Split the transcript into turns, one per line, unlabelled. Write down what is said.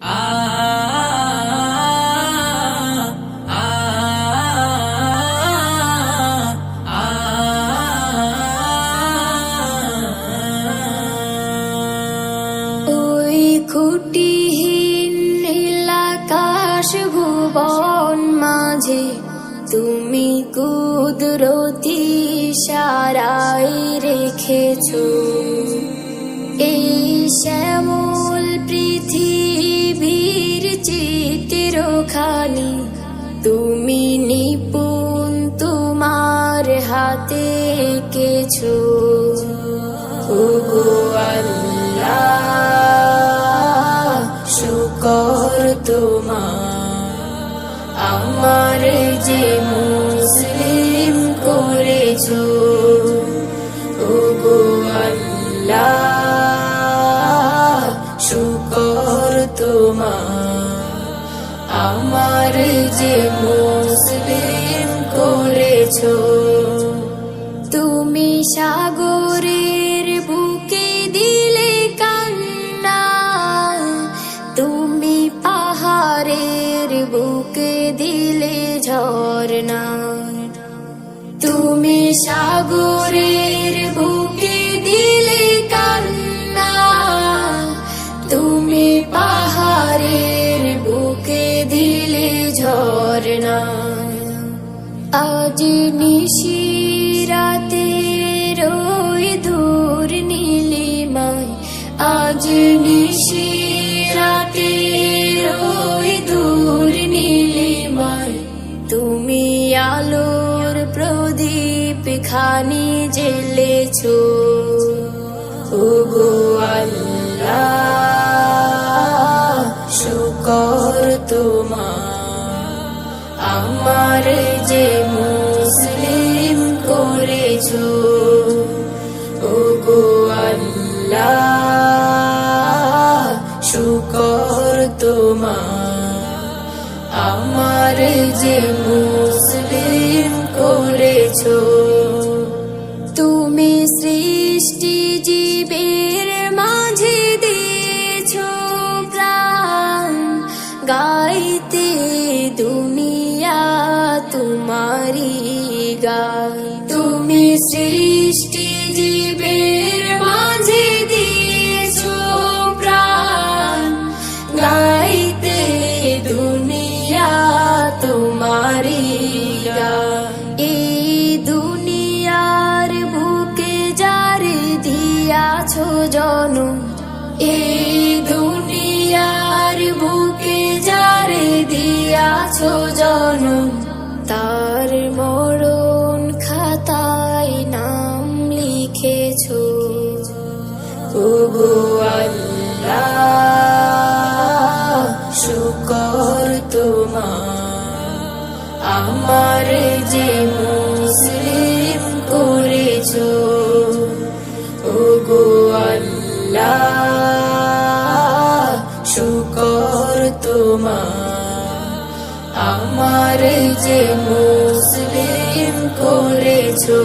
ওই খুঁটিহীন নীলাকাশ ভুবন মাঝে তুমি কুদরতি ইশারায় রেখেছো এই শ্যামল পৃথিবীর চিত্রখানি তুমি নিপুণ তোমার হাতে এঁকেছো। ওগো আল্লাহ, শুকর তোমার আমার যে মুসলিম করেছো। ওগো আল্লাহ, শুকর তোমার আমার যে মুসলিম করেছো। তুমি সাগরের বুকে দিলে কান্না, তুমি পাহাড়ের বুকে দিলে ঝরনা। তুমি সাগরের বুকে দিলে কান্না, তুমি পাহাড়ের বুকে দিলে ঝরনা। আজ নিশিরাতে ওই দূর নীলিমায়, আজ নিশিরাতে ওই দূর নীলিমায় তুমি আলোর প্রদীপ খানি জ্বেলেছো। ওগো আল্লাহ, শুকর তোমার আমার যে মুসলিম করেছো। ওগো আল্লাহ, শুকর তোমার আমার যে মুসলিম করেছো। তুমি সৃষ্টি জীবের মাঝে দিয়েছো প্রাণ, গাইতে দুনিয়া তোমারি গান। তুমি সৃষ্টি জীবের মাঝে দিয়েছো প্রাণ, গাইতে দুনিয়া তোমারি গান। এই দুনিয়ার বুকে যারে দিয়াছো জনম, এই দুনিয়ার বুকে যারে দিয়াছো জনম, তার মরণ খাতায় নাম লিখেছো। ওগো আল্লাহ, শুকর তোমার আমার যে মুসলিম করেছো। ওগো আল্লাহ, শুকর তোমার আমার যে মুসলিম করেছো।